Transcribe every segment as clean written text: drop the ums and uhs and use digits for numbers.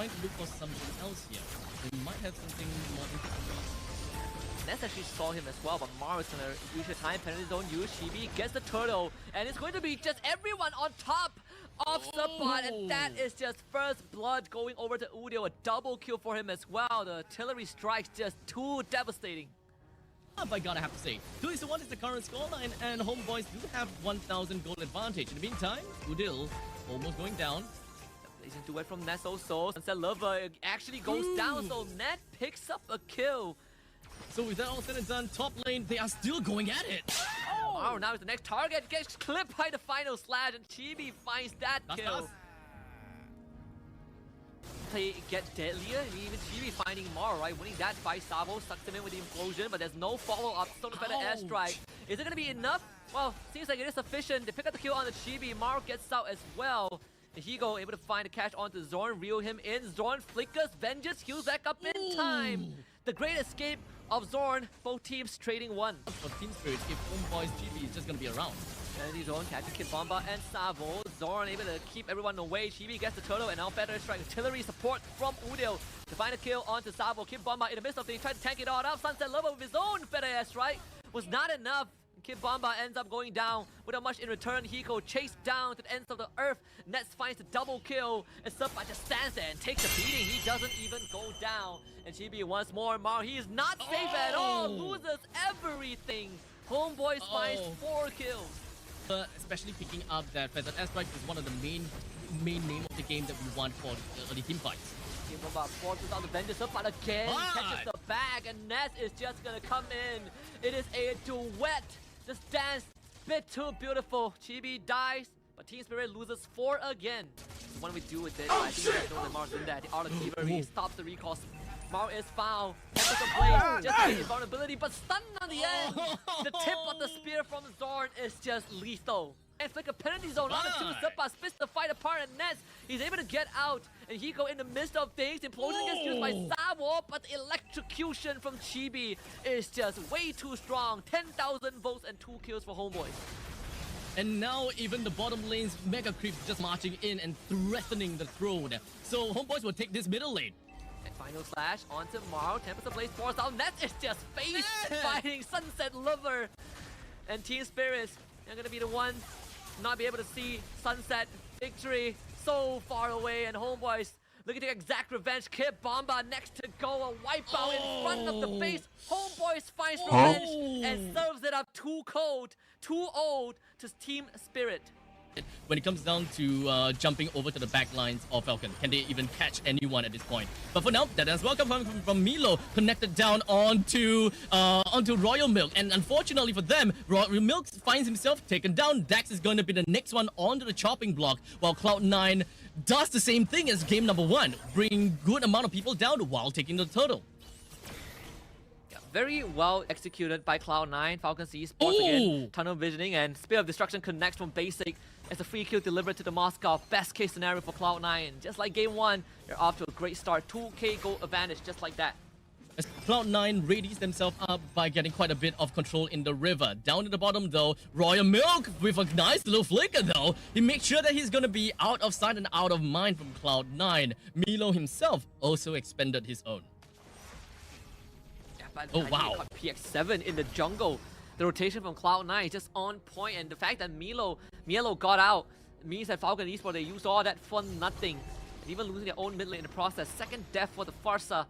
trying to look for something else here. They might have something more interesting. Ness actually saw him as well, but Maro is gonna use your time penalty zone, use Chibi, gets the turtle, and it's going to be just everyone on top of Suppot, and that is just first blood going over to Udio, a double kill for him as well. The artillery strikes just too devastating. I gotta have to say, 2-1 is the current scoreline, and Homeboys do have 1,000 gold advantage. In the meantime, Udil almost going down. Blazing duet from Ness also. Sunset Lover actually goes down, so Net picks up a kill. So with that all said and done, top lane, they are still going at it. Maro now is the next target, gets clipped by the final slash, and Chibi finds that kill. They get deadlier, and even Chibi finding Maro, right? Winning that fight. Sabo sucks him in with the implosion, but there's no follow-up. Still a better airstrike. Is it gonna be enough? Well, seems like it is sufficient. They pick up the kill on the Chibi. Maro gets out as well. And Higo able to find a catch onto Zorn, reel him in. Zorn flickers, vengeance, heals back up in time. The great escape of Zorn, both teams trading one. For Team Spirit, if Homeboys Chibi is just gonna be around. Penalty zone, catching Kid Bomba and Savo. Zorn able to keep everyone away. Chibi gets the turtle, and now better strike artillery support from Udil to find a kill onto Savo. Kid Bomba in the midst of things, trying to tank it all up. Sunset Lover with his own better airstrike was not enough. Kid Bomba ends up going down without much in return. Hiko chased down to the ends of the earth. Nets finds the double kill, and Suppot just stands there and takes a beating. He doesn't even go down. And Chibi once more, Maro, he is not safe at all. Loses everything. Homeboys finds 4 kills. Especially picking up that Feathered Airstrike is one of the main name of the game that we want for the early team fights. Kid Bomba forces out the vengeance, but again catches the bag, and Ness is just gonna come in. It is a duet. This dance, bit too beautiful. Chibi dies, but Team Spirit loses 4 again. So what do we do with it? I think we know that Maro's in there. The Art of Thievery stops the recall. Maro is foul. Tempest of Blaze just his vulnerability, but stunned on the end. The tip of the spear from Zorn is just lethal. And flick a penalty zone on the 2. Suppot splits the fight apart, and Ness, he's able to get out. And Hiko in the midst of things. Implosion gets used by Savo, but the electrocution from Chibi is just way too strong. 10,000 votes and 2 kills for Homeboys. And now even the bottom lane's mega creep just marching in and threatening the throne. So Homeboys will take this middle lane. And final slash onto Maro. Tempest of Blaze pours out. Nets is just face fighting Sunset Lover. And Team Spirits are going to be the ones not be able to see Sunset victory so far away. And Homeboys looking to exact revenge. Kid Bomba next to go. A wipeout in front of the base. Homeboys finds revenge and serves it up too cold, too old to Team Spirit. When it comes down to jumping over to the back lines of Falcon, can they even catch anyone at this point? But for now, that is welcome from Milo, connected down onto Royal Milk, and unfortunately for them, Royal Milk finds himself taken down. Dax is going to be the next one onto the chopping block, while Cloud9 does the same thing as game number 1, bring good amount of people down while taking the turtle. Very well executed by Cloud9. Falcons ESPORTS again. Tunnel visioning and Spear of Destruction connects from basic as a free kill delivered to the Moscow. Best case scenario for Cloud9. Just like game 1, they're off to a great start. 2k gold advantage just like that. As Cloud9 readies themselves up by getting quite a bit of control in the river. Down at the bottom though, Royal Milk with a nice little flicker though. He makes sure that he's going to be out of sight and out of mind from Cloud9. Milo himself also expended his own. But wow. PX7 in the jungle. The rotation from Cloud9 is just on point, and the fact that Mielo got out means that Falcon Esports, they used all that for nothing. And even losing their own mid lane in the process. Second death for the Farsa.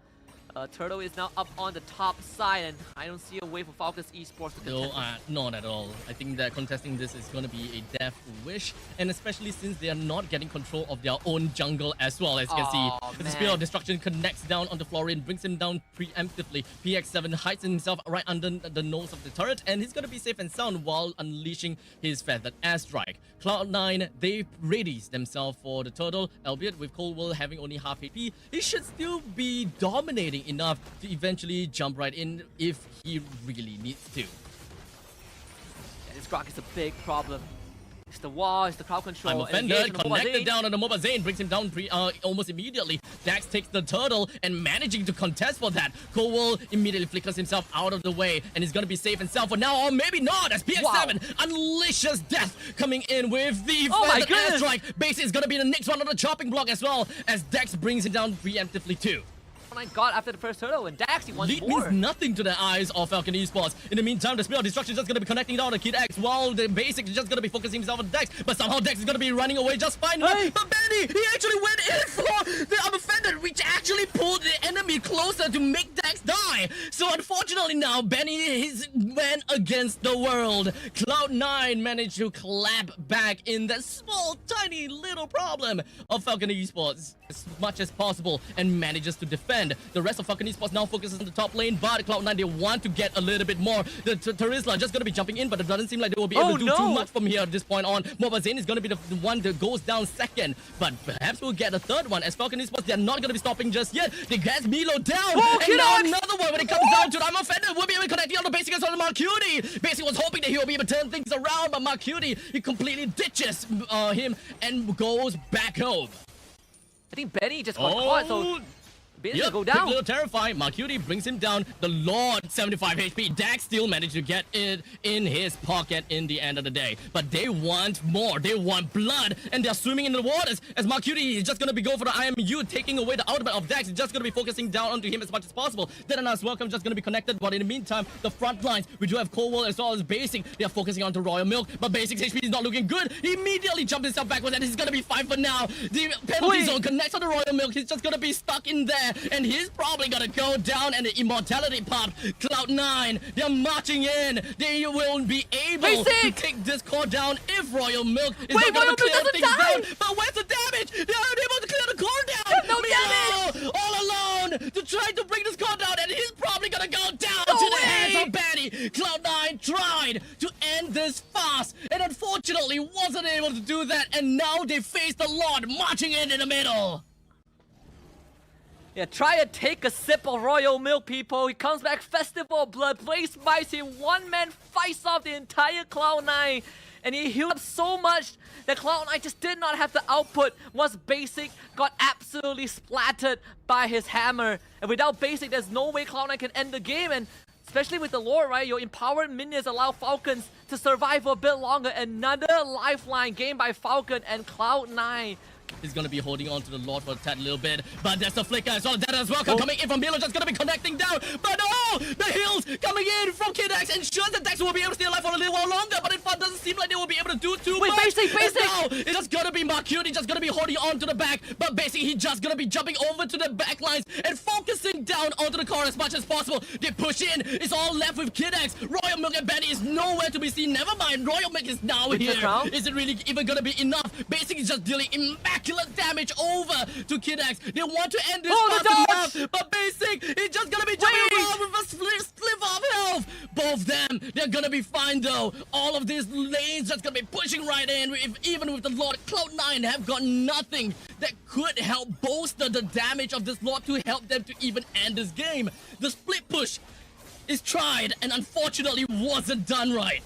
Turtle is now up on the top side, and I don't see a way for Falcons Esports to contest this. Not at all. I think that contesting this is going to be a death wish, and especially since they are not getting control of their own jungle as well, as you can see. The Spear of Destruction connects down onto Florian, brings him down preemptively. PX7 hides himself right under the nose of the turret, and he's going to be safe and sound while unleashing his Feathered Airstrike. Cloud9, they readies themselves for the turtle, albeit with Coldwell having only half HP. He should still be dominating enough to eventually jump right in if he really needs to. Yeah, this Grok is a big problem. It's the wall, it's the crowd control. I'm offended, connected down on the Mobile Zane, brings him down almost immediately. Dax takes the turtle and managing to contest for that. Cole immediately flickers himself out of the way and he's gonna be safe and sound for now, or maybe not, as PX7 unleashes death coming in with the airstrike. Basic is gonna be the next one on the chopping block as well, as Dax brings it down preemptively too. Oh my god, after the first turtle, and Dax, he wants Lead more. means nothing to the eyes of Falcon Esports. In the meantime, the Spear of Destruction is just going to be connecting down to Kid X, while the Basic is just going to be focusing himself on Dex. But somehow Dex is going to be running away just fine. Hey. But Benny, he actually went in for the I'm offended, which actually pulled the enemy closer to make Dex die. So unfortunately now, Benny went against the world. Cloud9 managed to clap back in that small, tiny little problem of Falcon Esports as much as possible and manages to defend. The rest of Falcon Esports now focuses on the top lane, but Cloud9, they want to get a little bit more. The Terizla just going to be jumping in, but it doesn't seem like they will be able to do too much from here at this point on. Mobile Zane is going to be the one that goes down second, but perhaps we'll get a third one, as Falcon Esports, they're not going to be stopping just yet. They get Milo down, and now another one when it comes down to it. I'm offended, we'll be able to connect on the Basic as well as Marcuti. Basic was hoping that he will be able to turn things around, but Marcuti, he completely ditches him and goes back home. I think Benny just got caught, so Yep, go down. Quick little terrifying. Marcuti brings him down. The Lord, 75 HP. Dax still managed to get it in his pocket in the end of the day. But they want more. They want blood. And they're swimming in the waters. As Marcuti is just going to be going for the IMU, taking away the ultimate of Dax. He's just going to be focusing down onto him as much as possible. Deadlock welcome just going to be connected. But in the meantime, the front lines, we do have Colwell as well as Basic. They are focusing onto Royal Milk. But Basic's HP is not looking good. He immediately jumped himself backwards. And he's going to be fine for now. The penalty zone connects on the Royal Milk. He's just going to be stuck in there. And he's probably gonna go down, and the immortality pop. Cloud9, they're marching in. They will be able to take this core down if Royal Milk is not gonna clear things down. But where's the damage? They're unable to clear the core down. No damage. All alone to try to bring this core down, and he's probably gonna go down to the hands of Benny. Cloud9 tried to end this fast, and unfortunately wasn't able to do that. And now they face the Lord marching in the middle. Yeah, try to take a sip of Royal Milk, people. He comes back, Festival of Blood, plays Mice, he one-man fights off the entire Cloud9. And he healed up so much that Cloud9 just did not have the output once Basic got absolutely splattered by his hammer. And without Basic, there's no way Cloud9 can end the game. And especially with the lore, right? Your empowered minions allow Falcons to survive for a bit longer. Another lifeline game by Falcon and Cloud9. He's going to be holding on to the Lord for a tad little bit. But there's the flicker as well. That as well coming in from Milo, just going to be connecting down. But oh, the heals coming in from Kid X ensures that Dex will be able to stay alive for a little while longer. But it doesn't seem like they will be able to do too much. Basic! Now, it's just going to be Marcuti just going to be holding on to the back. But basically, he's just going to be jumping over to the back lines and focusing down onto the core as much as possible. They push in. It's all left with Kid X. Royal Milk and Benny is nowhere to be seen. Never mind. Royal Milk is now here. Is it really even going to be enough? Basic is just dealing immaculate damage over to Kid X. They want to end this fast enough, but Basic is just gonna be jumping around with a sliver of health. Both them, they're gonna be fine though. All of these lanes just gonna be pushing right in. Even with the Lord, Cloud9 have got nothing that could help bolster the damage of this Lord to help them to even end this game. The split push is tried and unfortunately wasn't done right.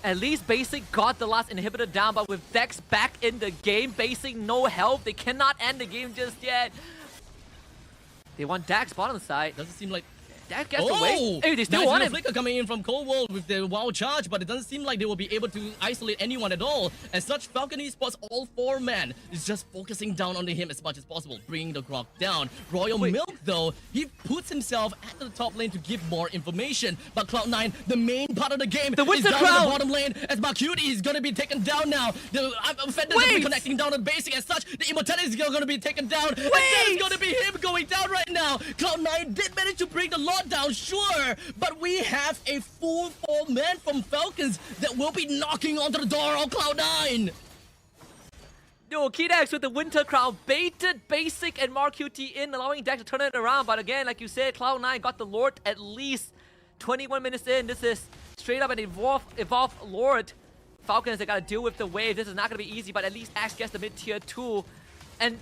At least Basic got the last inhibitor down, but with Dex back in the game, Basic no help. They cannot end the game just yet. They want Dax bottom side. Doesn't seem like That gets away. Hey, they still nice want him. flicker coming in from Coldwell with the wild charge, but it doesn't seem like they will be able to isolate anyone at all. As such, Falcon Esports, all 4 men, is just focusing down onto him as much as possible, bringing the Grok down. Royal Milk, though, he puts himself at the top lane to give more information. But Cloud9, the main part of the game, is down in the bottom lane, as Marcuti is going to be taken down now. The offender is connecting down on basic. As such, the immortality is going to be taken down. And that is going to be him going down right now. Cloud9 did manage to bring the Lord down, sure, but we have a full 4 men from Falcons that will be knocking onto the door of Cloud9. Yo, Kidax with the Winter Crown baited Basic and Marcuti in, allowing Dax to turn it around. But again, like you said, Cloud9 got the Lord at least 21 minutes in. This is straight up an evolved Lord. Falcons, they gotta deal with the wave. This is not gonna be easy, but at least Dax gets the mid-tier 2. And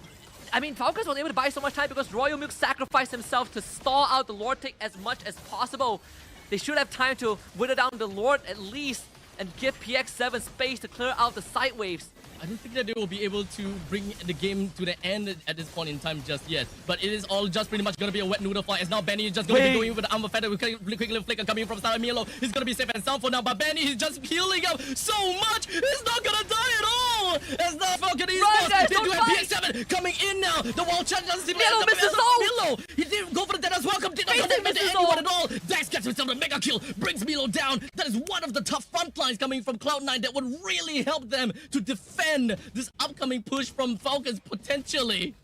I mean, Falcons was able to buy so much time because Royal Milk sacrificed himself to stall out the Lord take as much as possible. They should have time to whittle down the Lord at least. and give PX7 space to clear out the side waves. I don't think that they will be able to bring the game to the end at this point in time just yet. But it is all just pretty much going to be a wet noodle fight. As now Benny is just going to be going with the armor feather with quickly flicker coming from Star Milo. He's going to be safe and sound for now. But Benny is just healing up so much. He's not going to die at all. As now Falcon ESPORTS, they do have PX7 coming in now. The wall charge doesn't seem Milo misses Milo. He didn't go for the dead as well. Did not commit to anyone at all. Dax gets himself a mega kill. Brings Milo down. That is one of the tough front lines coming from Cloud9 that would really help them to defend this upcoming push from Falcons potentially.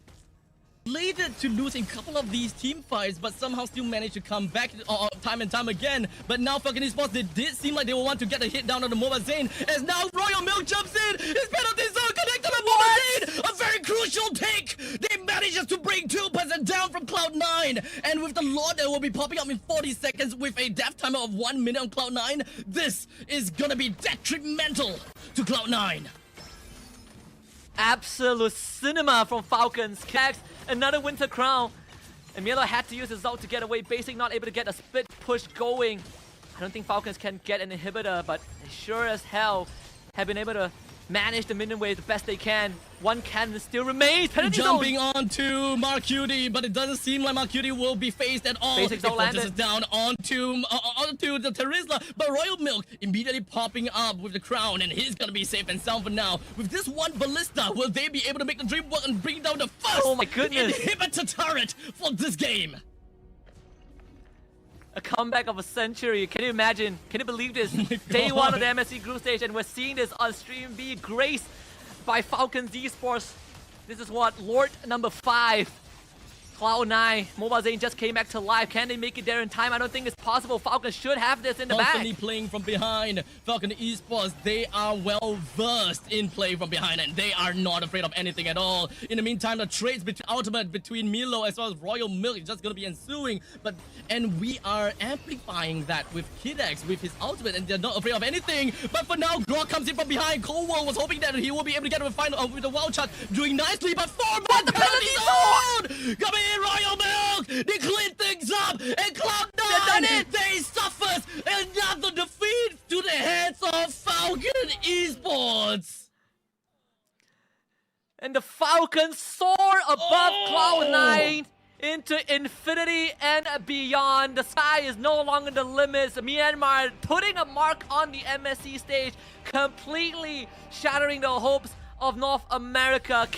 Slated to lose a couple of these team fights, but somehow still managed to come back time and time again. But now Falcon ESPORTS, they did seem like they will want to get a hit down on the Mobile Zane. As now Royal Milk jumps in. His penalty zone connected to the Mobile Zane. A very crucial take. They managed to bring 2% down from Cloud9. And with the Lord that will be popping up in 40 seconds with a death timer of 1 minute on Cloud9, this is gonna be detrimental to Cloud9. Absolute cinema from Falcons. Cax, another Winter Crown. And Milo had to use his ult to get away. Basic not able to get a split push going. I don't think Falcons can get an inhibitor, but they sure as hell have been able to manage the minion wave the best they can. One cannon still remains. Penalty Jumping zone. onto Marcuti, but it doesn't seem like Marcuti will be phased at all. Basic zone landed. Down onto the Terizla, but Royal Milk immediately popping up with the crown, and he's gonna be safe and sound for now. With this one ballista, will they be able to make the dream work and bring down the first inhibitor turret for this game? A comeback of a century. Can you imagine? Can you believe this? Day one of the MSC group stage, and we're seeing this on stream be graced by Falcons ESPORTS. This is what? Lord number 5. Cloud9. Mobile Zane just came back to life. Can they make it there in time? I don't think it's possible. Falcons should have this in the Constantly back. playing from behind. Falcon ESPORTS, they are well versed in play from behind, and they are not afraid of anything at all. In the meantime, the trades ultimate between Milo as well as Royal Milk is just going to be ensuing. And we are amplifying that with Kidex, with his ultimate, and they're not afraid of anything. But for now, Grok comes in from behind. Coldwell was hoping that he will be able to get a final with the wild shot, doing nicely, but 4 more the penalty zone! Coming in, Royal Milk! They clean things up, and Cloud9, they suffers another defeat to the hands of Falcon ESPORTS. And the Falcons soar above Cloud9 into infinity and beyond. The sky is no longer the limits. Myanmar putting a mark on the MSC stage, completely shattering the hopes of North America.